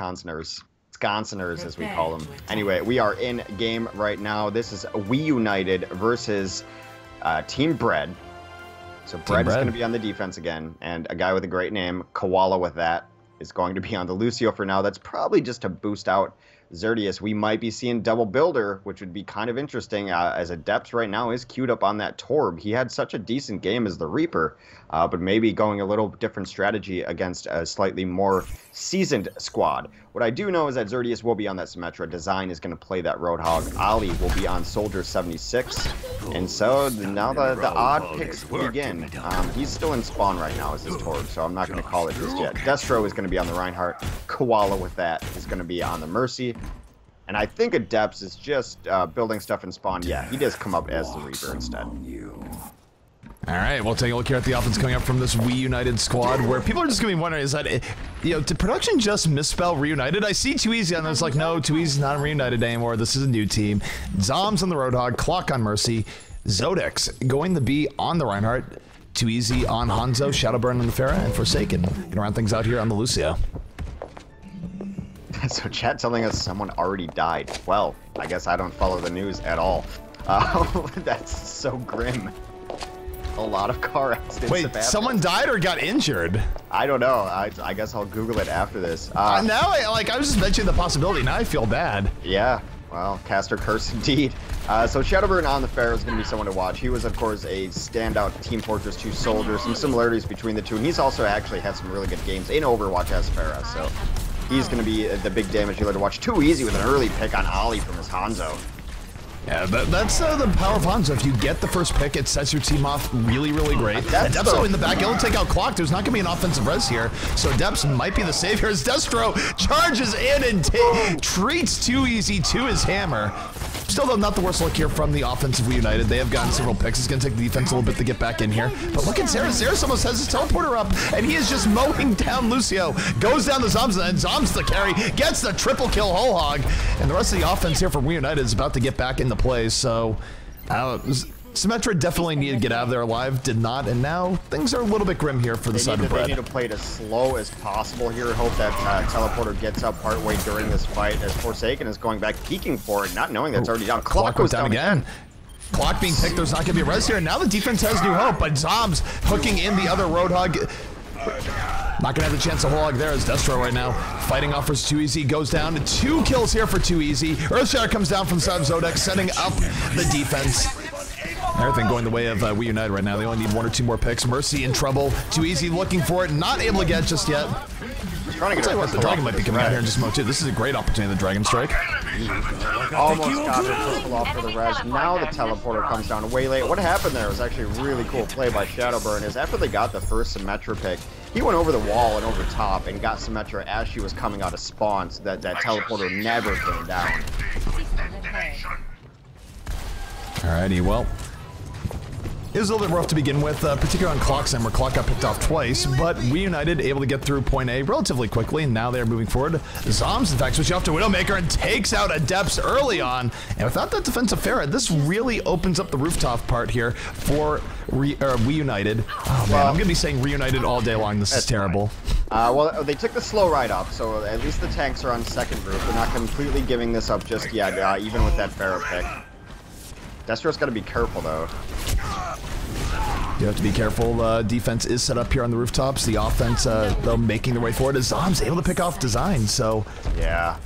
Wisconsiners. Wisconsiners, as we call them. Anyway, we are in game right now. This is WeUnited versus Team Bread. So Bread is going to be on the defense again, and a guy with a great name, Koala with that, is going to be on the Lucio for now. That's probably just to boost out Zerdius. We might be seeing double builder, which would be kind of interesting, as Adepts right now is queued up on that Torb. He had such a decent game as the Reaper, but maybe going a little different strategy against a slightly more seasoned squad. What I do know is that Zerdius will be on that Symmetra. Design is going to play that Roadhog. Ali will be on Soldier 76. And so now the odd picks begin. He's still in spawn right now as this Torb, so I'm not going to call it just yet. Destro is going to be on the Reinhardt. Koala with that is going to be on the Mercy. And I think Adepts is just building stuff in spawn. Yeah, he does come up as the Reaper instead. All right, we'll take a look here at the offense coming up from this WeUnited squad, where people are just going to be wondering, is that, did production just misspell Reunited? I see Too Easy, and it's like, no, Too Easy's not Reunited anymore. This is a new team. Zoms on the Roadhog, Clock on Mercy, Zodex going to be on the Reinhardt, Too Easy on Hanzo, Shadowburn on the Pharah, and Forsaken. Gonna round things out here on the Lucio. So chat telling us someone already died. Well, I guess I don't follow the news at all. That's so grim. A lot of car accidents. Wait, someone died or got injured? I don't know. I guess I'll Google it after this. Now, I was just mentioning the possibility. Now I feel bad. Yeah. Well, caster curse indeed. So Shadowburn on the Pharah is going to be someone to watch. He was, of course, a standout Team Fortress 2 soldier. Some similarities between the two. And he's also actually had some really good games in Overwatch as Pharah. So he's going to be the big damage dealer to watch. Too Easy with an early pick on Ali from his Hanzo. Yeah, that's the power of Hanzo. If you get the first pick, it sets your team off really, really great. Depso in the back, it'll take out Clock. There's not going to be an offensive res here, so Deps might be the savior as Destro charges in and treats Too Easy to his hammer. Still, though, not the worst look here from the offensive WeUnited. They have gotten several picks. It's going to take the defense a little bit to get back in here. But look at Zeris. Zeris almost has his teleporter up, and he is just mowing down Lucio. Goes down to Zoms, and Zoms the carry, gets the triple kill whole hog. And the rest of the offense here from WeUnited is about to get back into play. So, Symmetra definitely needed to get out of there alive, did not, and now things are a little bit grim here for the side of Bread. They need to play it as slow as possible here. Hope that teleporter gets up partway during this fight as Forsaken is going back, peeking for it, not knowing that's already down. Clock goes down again. Clock being picked, there's not going to be a res here, and now the defense has new hope, but Zoms hooking in the other Roadhog. Not going to have the chance to hog there as Destro right now. Fighting off for Too Easy, goes down to 2 kills here for Too Easy. Earthshatter comes down from the side of Zodex, setting up the defense. Everything going the way of WeUnited right now. They only need 1 or 2 more picks. Mercy in trouble. Too Easy looking for it. Not able to get just yet. Trying to get the Dragon might be coming out here in just a moment too. This is a great opportunity, the Dragon Strike. Almost got the pistol off for the res. Now the teleporter comes down way late. What happened there was actually a really cool play by Shadowburn. Is after they got the first Symmetra pick, he went over the wall and over top and got Symmetra as she was coming out of spawn, so that teleporter never came down. Alrighty, well. It was a little bit rough to begin with, particularly on Clock's end, where Clock got picked off twice, but WeUnited able to get through point A relatively quickly, and now they're moving forward. Zoms, in fact, switching off to Widowmaker and takes out Adepts early on, and without that defensive Pharah, this really opens up the rooftop part here for WeUnited. Oh man, I'm going to be saying Reunited all day long, this is terrible. Well, they took the slow ride up, so at least the tanks are on second roof. They're not completely giving this up just yet, even with that Pharah pick. Destro's got to be careful, though. You have to be careful. Defense is set up here on the rooftops. The offense, though, making their way forward. As Zom's able to pick off design, so... Yeah.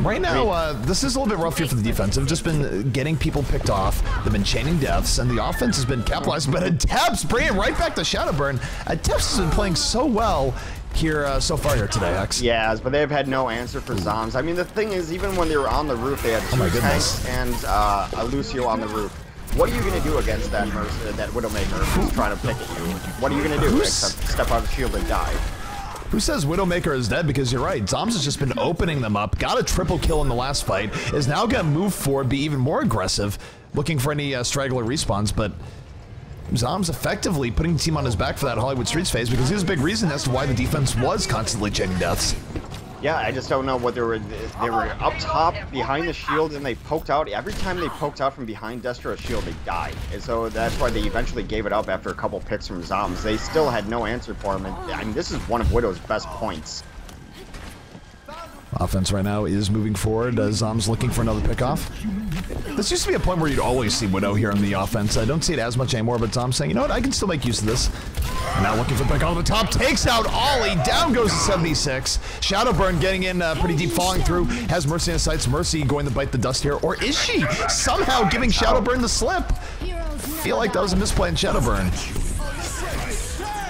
Right now, this is a little bit rough here for the defense. They've just been getting people picked off. They've been chaining deaths, and the offense has been capitalizing. But Adepts bringing it right back to Shadowburn. Adepts has been playing so well here so far here today, X. Yeah, but they've had no answer for Zoms. I mean, the thing is, even when they were on the roof, they had 2 tanks and a Lucio on the roof. What are you going to do against that Widowmaker who's trying to pick at you? What are you going to do except step out of the shield and die? Who says Widowmaker is dead? Because you're right, Zoms has just been opening them up, got a triple kill in the last fight, is now going to move forward, be even more aggressive, looking for any straggler respawns, but Zoms effectively putting the team on his back for that Hollywood Streets phase because he was a big reason as to why the defense was constantly chaining deaths. Yeah, I just don't know what they were up top behind the shield and they poked out. Every time they poked out from behind Destro's shield, they died. And so that's why they eventually gave it up after a couple picks from Zoms. They still had no answer for him. And I mean, this is one of Widow's best points. Offense right now is moving forward. Zom's looking for another pickoff. This used to be a point where you'd always see Widow here on the offense. I don't see it as much anymore, but Zom's saying, you know what, I can still make use of this. And now looking for the pickoff on the top, takes out Ollie, down goes to 76. Shadowburn getting in pretty deep, falling through, has Mercy in his sights. Mercy going to bite the dust here, or is she somehow giving Shadowburn the slip? I feel like that was a misplay in Shadowburn.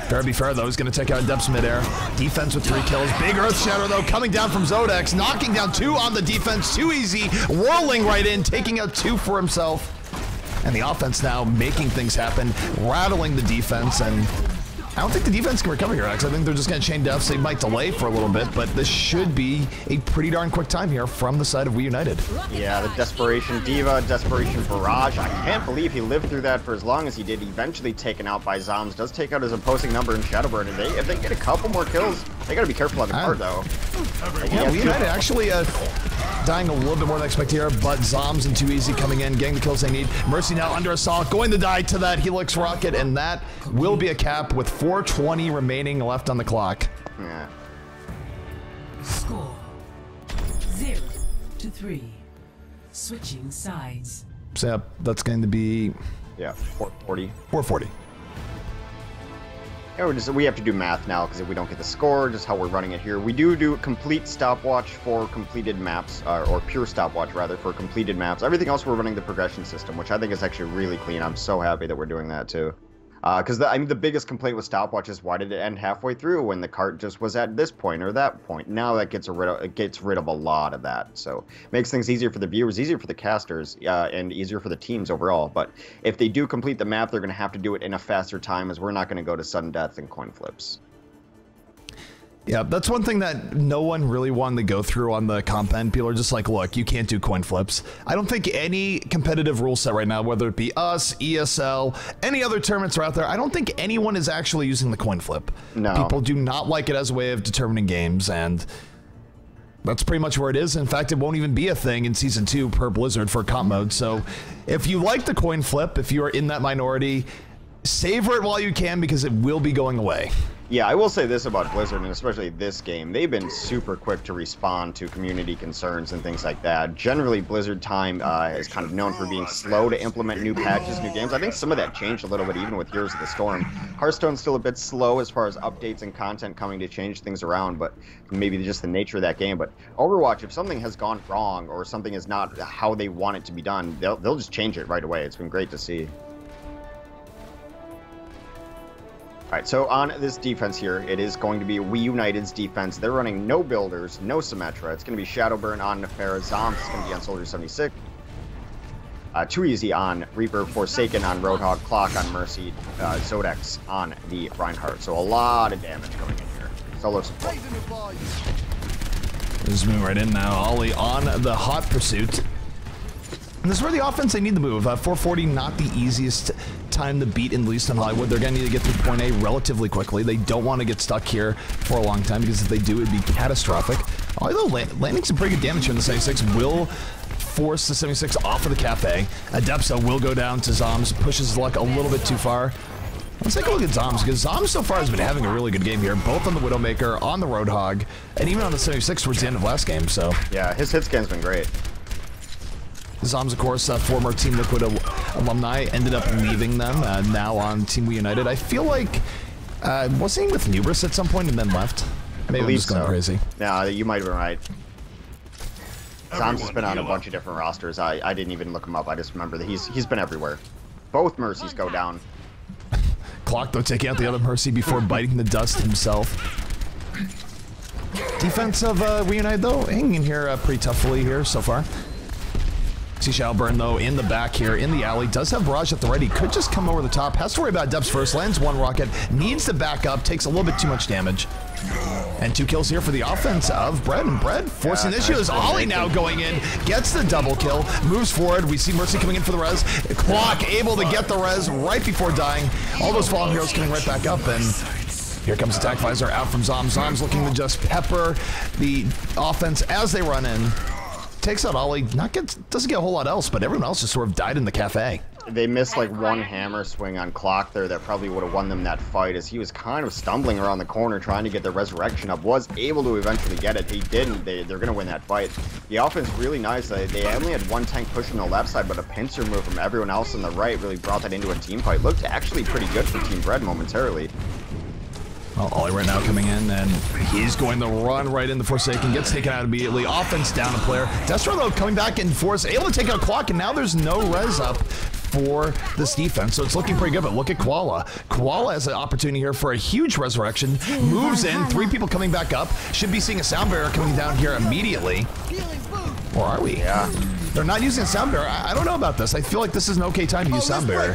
Fair be fair, though, he's going to take out Depths midair. Defense with 3 kills. Big Earth Shatter, though, coming down from Zodex, knocking down 2 on the defense. Too easy, whirling right in, taking out 2 for himself. And the offense now making things happen, rattling the defense, and I don't think the defense can recover here, Alex. I think they're just going to chain Depths. They might delay for a little bit, but this should be a pretty darn quick time here from the side of WeUnited. Yeah, the Desperation Diva, Desperation Barrage. I can't believe he lived through that for as long as he did. Eventually taken out by Zoms. Does take out his opposing number in Shadowburn. And if they get a couple more kills, they got to be careful on the card, though. Yeah, WeUnited actually dying a little bit more than expected here, but Zoms and Too Easy coming in, getting the kills they need. Mercy now under assault, going to die to that Helix Rocket, and that will be a cap with 4:20 remaining left on the clock. Yeah. Score 0-3. Switching sides. So yeah, that's going to be 440. 440. Yeah, we have to do math now because if we don't get the score, just how we're running it here. We do complete stopwatch for completed maps, or pure stopwatch rather, for completed maps. Everything else we're running the progression system, which I think is actually really clean. I'm so happy that we're doing that too. Because I mean, the biggest complaint with stopwatch is why did it end halfway through when the cart just was at this point or that point? Now that gets rid of a lot of that, so it makes things easier for the viewers, easier for the casters, and easier for the teams overall. But if they do complete the map, they're going to have to do it in a faster time, as we're not going to go to sudden death and coin flips. Yeah, that's one thing that no one really wanted to go through on the comp end. People are just like, look, you can't do coin flips. I don't think any competitive rule set right now, whether it be us, ESL, any other tournaments are out there, I don't think anyone is actually using the coin flip. No. People do not like it as a way of determining games, and that's pretty much where it is. In fact, it won't even be a thing in Season 2 per Blizzard for comp mode. So if you like the coin flip, if you are in that minority, savor it while you can, because it will be going away. Yeah, I will say this about Blizzard, and especially this game. They've been super quick to respond to community concerns and things like that. Generally, Blizzard time is kind of known for being slow to implement new patches, new games. I think some of that changed a little bit, even with Heroes of the Storm. Hearthstone's still a bit slow as far as updates and content coming to change things around, but maybe just the nature of that game. But Overwatch, if something has gone wrong or something is not how they want it to be done, they'll just change it right away. It's been great to see. All right, so on this defense here, it is going to be WeUnited's defense. They're running no builders, no Symmetra. It's going to be Shadowburn on Nefera. Zombs is going to be on Soldier 76. Too Easy on Reaper. Forsaken on Roadhog. Clock on Mercy. Zodex on the Reinhardt. So a lot of damage going in here. Solo support. Just moving right in now. Ollie on the hot pursuit. And this is where the offense, they need the move. 440, not the easiest time to beat in least on Hollywood. They're going to need to get through point A relatively quickly. They don't want to get stuck here for a long time, because if they do, it'd be catastrophic. Although landing some pretty good damage here in the 76 will force the 76 off of the cafe. Adepsa will go down to Zoms, pushes his luck a little bit too far. Let's take a look at Zoms, because Zoms so far has been having a really good game here, both on the Widowmaker, on the Roadhog, and even on the 76 towards the end of last game, so. Yeah, his hit scan's been great. Zoms, of course, former Team Liquid alumni, ended up leaving them, now on Team WeUnited. I feel like, wasn't he with Nubris at some point and then left? Maybe I'm just going crazy. No, you might have been right. Zoms has been on a bunch of different rosters. I didn't even look him up. I just remember that he's been everywhere. Both Mercies go down. Clock, though, taking out the other Mercy before biting the dust himself. Defense of WeUnited, though, hanging in here pretty toughly here so far. See Shadowburn, though, in the back here, in the alley. Does have Barrage at the ready. Could just come over the top. Has to worry about Depths first. Lands one rocket. Needs to back up. Takes a little bit too much damage. And 2 kills here for the offense of Bread. And Bread forcing this issue. Ollie now going in. Gets the double kill. Moves forward. We see Mercy coming in for the res. Clock able to get the res right before dying. All those fallen heroes coming right back up. And here comes Attack Visor out from Zoms. Zoms looking to just pepper the offense as they run in. Takes out Ollie, doesn't get a whole lot else, but everyone else just sort of died in the cafe. They missed like one hammer swing on Clock there that probably would have won them that fight, as he was kind of stumbling around the corner trying to get the resurrection up. Was able to eventually get it. He didn't. They're going to win that fight. The offense really nice. They only had one tank push on the left side, but a pincer move from everyone else on the right really brought that into a team fight. Looked actually pretty good for Team Bread momentarily. Well, Ollie right now coming in, and he's going to run right in the Forsaken, gets taken out immediately. Offense down a player. Destro, though, coming back in force, able to take out Clock, and now there's no res up for this defense, so it's looking pretty good. But look at Koala. Koala has an opportunity here for a huge resurrection. Moves in, 3 people coming back up. Should be seeing a sound barrier coming down here immediately. Or are we? Yeah. They're not using a sound barrier. I don't know about this. I feel like this is an okay time to use sound barrier.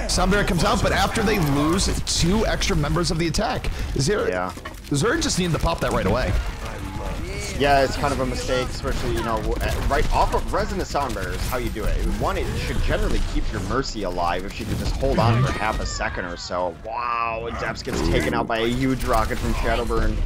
Sound barrier comes out, but after they lose 2 extra members of the attack. Zerd just needed to pop that right away. Yeah, it's kind of a mistake, especially, you know, right off of resonant sound barrier is how you do it. One, it should generally keep your Mercy alive if she could just hold on for half a second or so. Wow, Deps gets taken out by a huge rocket from Shadowburn.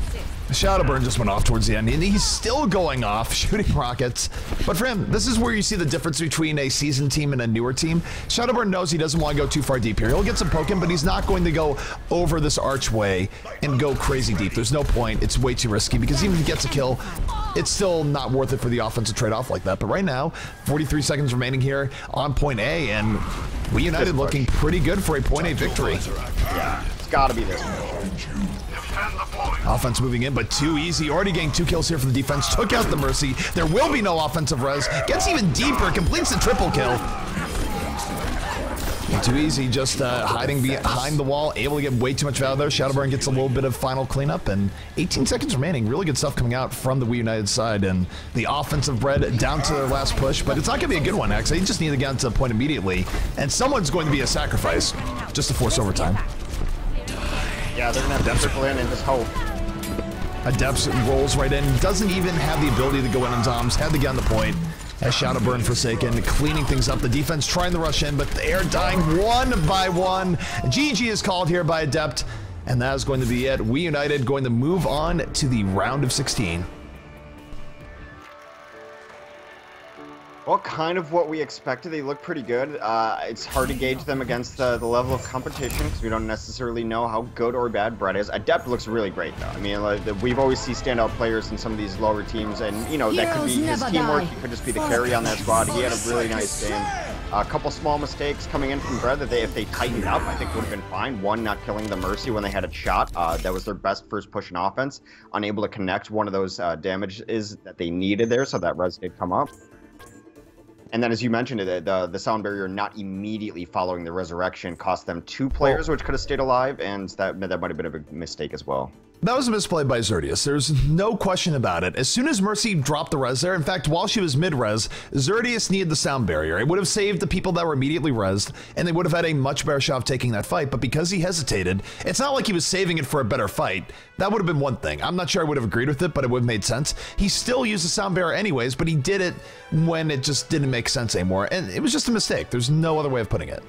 Shadowburn just went off towards the end, and he's still going off, shooting rockets. But for him, this is where you see the difference between a seasoned team and a newer team. Shadowburn knows he doesn't want to go too far deep here. He'll get some poking, but he's not going to go over this archway and go crazy deep. There's no point. It's way too risky, because even if he gets a kill, it's still not worth it for the offensive trade-off like that. But right now, 43 seconds remaining here on point A, and WeUnited looking pretty good for a point A victory. Yeah, it's got to be this one. Offense moving in, but too easy. Already getting 2 kills here for the defense. Took out the Mercy. There will be no offensive res. Gets even deeper. Completes the triple kill. And too easy. Just hiding behind the wall. Able to get way too much value there. Shadowburn gets a little bit of final cleanup. And 18 seconds remaining. Really good stuff coming out from the WeUnited side. And the offensive Bread down to their last push. But it's not going to be a good one, actually. You just need to get to the point immediately. And someone's going to be a sacrifice just to force overtime. Yeah, they're going to have to triple in and just hope. Adepts rolls right in, doesn't even have the ability to go in on Zoms, had to get on the point. As Shadowburn Forsaken, cleaning things up. The defense trying to rush in, but they are dying one by one. GG is called here by Adept, and that is going to be it. WeUnited going to move on to the round of 16. Well, kind of what we expected. They look pretty good. It's hard to gauge them against the level of competition because we don't necessarily know how good or bad Bread is. Adept looks really great, though. I mean, we've always seen standout players in some of these lower teams, and, you know, that could be his teamwork. He could just be the carry on that squad. He had a really nice game. A couple small mistakes coming in from Bread that if they tightened up, I think would have been fine. One, not killing the Mercy when they had a shot. That was their best first push in offense. Unable to connect one of those damages that they needed there, so that res did come up. And then, as you mentioned, the sound barrier not immediately following the resurrection cost them 2 players, which could have stayed alive, and that might have been a big mistake as well. That was a misplay by Zerdius. There's no question about it. As soon as Mercy dropped the res there, in fact, while she was mid-res, Zerdius needed the sound barrier. It would have saved the people that were immediately resed, and they would have had a much better shot of taking that fight. But because he hesitated, it's not like he was saving it for a better fight. That would have been one thing. I'm not sure I would have agreed with it, but it would have made sense. He still used the sound barrier anyways, but he did it when it just didn't make sense anymore. And it was just a mistake. There's no other way of putting it.